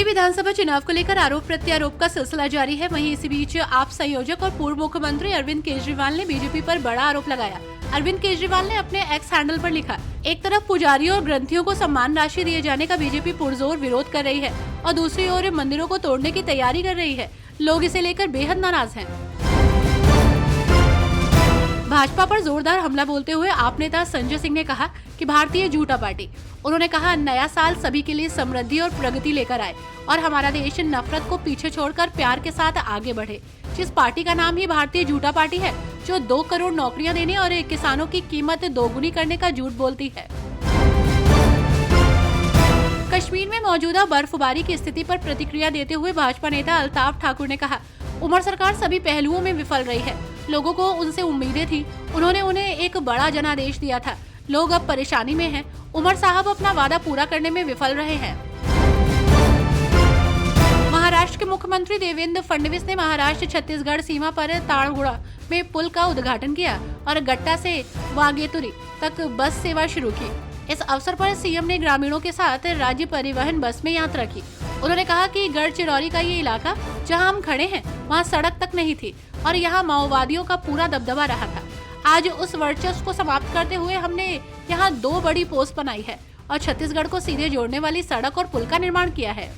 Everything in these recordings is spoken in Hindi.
दिल्ली विधानसभा चुनाव को लेकर आरोप प्रत्यारोप का सिलसिला जारी है। वहीं इसी बीच आप संयोजक और पूर्व मुख्यमंत्री अरविंद केजरीवाल ने बीजेपी पर बड़ा आरोप लगाया। अरविंद केजरीवाल ने अपने एक्स हैंडल पर लिखा, एक तरफ पुजारियों और ग्रंथियों को सम्मान राशि दिए जाने का बीजेपी पुरजोर विरोध कर रही है और दूसरी ओर मंदिरों को तोड़ने की तैयारी कर रही है। लोग इसे लेकर बेहद नाराज हैं। भाजपा पर जोरदार हमला बोलते हुए आप नेता संजय सिंह ने कहा कि भारतीय झूठा पार्टी। उन्होंने कहा, नया साल सभी के लिए समृद्धि और प्रगति लेकर आए और हमारा देश नफरत को पीछे छोड़कर प्यार के साथ आगे बढ़े। जिस पार्टी का नाम ही भारतीय झूठा पार्टी है, जो 2 करोड़ नौकरियां देने और किसानों की कीमत दोगुनी करने का झूठ बोलती है। कश्मीर में मौजूदा बर्फबारी की स्थिति पर प्रतिक्रिया देते हुए भाजपा नेता अल्ताफ ठाकुर ने कहा, उमर सरकार सभी पहलुओं में विफल रही है। लोगों को उनसे उम्मीदें थी, उन्होंने उन्हें एक बड़ा जनादेश दिया था। लोग अब परेशानी में हैं। उमर साहब अपना वादा पूरा करने में विफल रहे हैं। महाराष्ट्र के मुख्यमंत्री देवेंद्र फडणवीस ने महाराष्ट्र छत्तीसगढ़ सीमा पर ताड़गुड़ा में पुल का उद्घाटन किया और गट्टा से वागेतुरी तक बस सेवा शुरू की। इस अवसर पर सीएम ने ग्रामीणों के साथ राज्य परिवहन बस में यात्रा की। उन्होंने कहा कि गढ़चिरौली का ये इलाका जहां हम खड़े हैं, वहां सड़क तक नहीं थी और यहां माओवादियों का पूरा दबदबा रहा था। आज उस वर्चस्व को समाप्त करते हुए हमने यहां 2 बड़ी पोस्ट बनाई है और छत्तीसगढ़ को सीधे जोड़ने वाली सड़क और पुल का निर्माण किया है।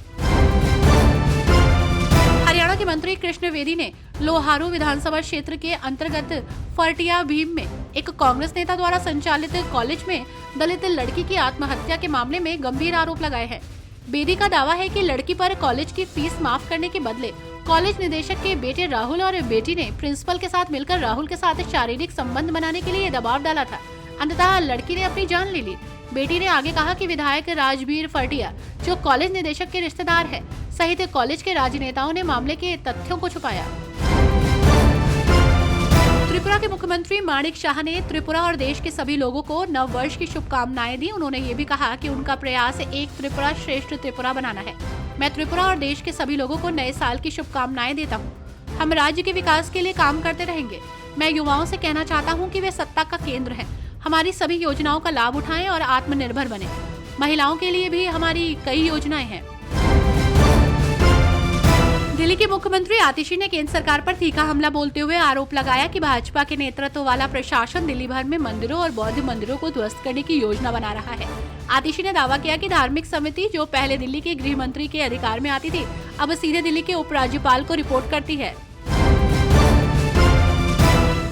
हरियाणा के मंत्री कृष्ण बेदी ने लोहारू विधानसभा क्षेत्र के अंतर्गत फरटिया भीम में एक कांग्रेस नेता द्वारा संचालित कॉलेज में दलित लड़की की आत्महत्या के मामले में गंभीर आरोप लगाए हैं। बेदी का दावा है कि लड़की पर कॉलेज की फीस माफ करने के बदले कॉलेज निदेशक के बेटे राहुल और बेटी ने प्रिंसिपल के साथ मिलकर राहुल के साथ शारीरिक संबंध बनाने के लिए दबाव डाला था। अंततः लड़की ने अपनी जान ले ली। बेटी ने आगे कहा कि विधायक राजबीर फरटिया, जो कॉलेज निदेशक के रिश्तेदार है, सहित कॉलेज के राजनेताओं ने मामले के तथ्यों को छुपाया। त्रिपुरा के मुख्यमंत्री माणिक शाह ने त्रिपुरा और देश के सभी लोगों को नव वर्ष की शुभकामनाएं दी। उन्होंने ये भी कहा कि उनका प्रयास एक त्रिपुरा श्रेष्ठ त्रिपुरा बनाना है। मैं त्रिपुरा और देश के सभी लोगों को नए साल की शुभकामनाएं देता हूँ। हम राज्य के विकास के लिए काम करते रहेंगे। मैं युवाओं से कहना चाहता हूँ कि वे सत्ता का केंद्र हैं। हमारी सभी योजनाओं का लाभ उठाएं और आत्मनिर्भर बने। महिलाओं के लिए भी हमारी कई योजनाएं हैं। दिल्ली के मुख्यमंत्री आतिशी ने केंद्र सरकार पर तीखा हमला बोलते हुए आरोप लगाया कि भाजपा के नेतृत्व वाला प्रशासन दिल्ली भर में मंदिरों और बौद्ध मंदिरों को ध्वस्त करने की योजना बना रहा है। आतिशी ने दावा किया कि धार्मिक समिति, जो पहले दिल्ली के गृह मंत्री के अधिकार में आती थी, अब सीधे दिल्ली के उपराज्यपाल को रिपोर्ट करती है।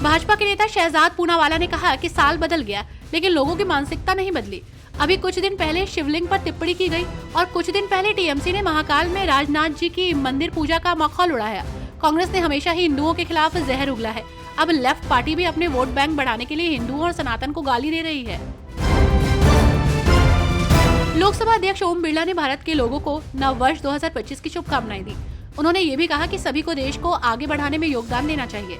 भाजपा के नेता शहजाद पूनावाला ने कहा कि साल बदल गया, लेकिन लोगों की मानसिकता नहीं बदली। अभी कुछ दिन पहले शिवलिंग पर टिप्पणी की गई और कुछ दिन पहले टीएमसी ने महाकाल में राजनाथ जी की मंदिर पूजा का मखौल उड़ाया। कांग्रेस ने हमेशा ही हिंदुओं के खिलाफ जहर उगला है। अब लेफ्ट पार्टी भी अपने वोट बैंक बढ़ाने के लिए हिंदुओं और सनातन को गाली दे रही है। लोकसभा अध्यक्ष ओम बिरला ने भारत के लोगों को नव वर्ष 2025 की शुभकामनाएं दी। उन्होंने ये भी कहा कि सभी को देश को आगे बढ़ाने में योगदान देना चाहिए।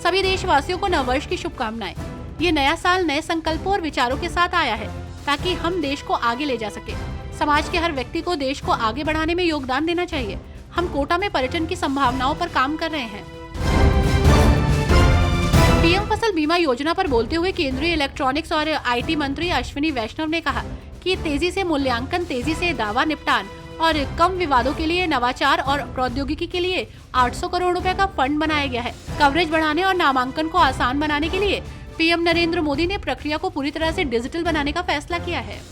सभी देशवासियों को नववर्ष की शुभकामनाएं। ये नया साल नए संकल्पों और विचारों के साथ आया है ताकि हम देश को आगे ले जा सके। समाज के हर व्यक्ति को देश को आगे बढ़ाने में योगदान देना चाहिए। हम कोटा में पर्यटन की संभावनाओं पर काम कर रहे हैं। पीएम फसल बीमा योजना पर बोलते हुए केंद्रीय इलेक्ट्रॉनिक्स और आईटी मंत्री अश्विनी वैष्णव ने कहा कि तेजी से मूल्यांकन, तेजी से दावा निपटान और कम विवादों के लिए नवाचार और प्रौद्योगिकी के लिए 800 करोड़ रुपए का फंड बनाया गया है। कवरेज बढ़ाने और नामांकन को आसान बनाने के लिए पीएम नरेंद्र मोदी ने प्रक्रिया को पूरी तरह से डिजिटल बनाने का फैसला किया है।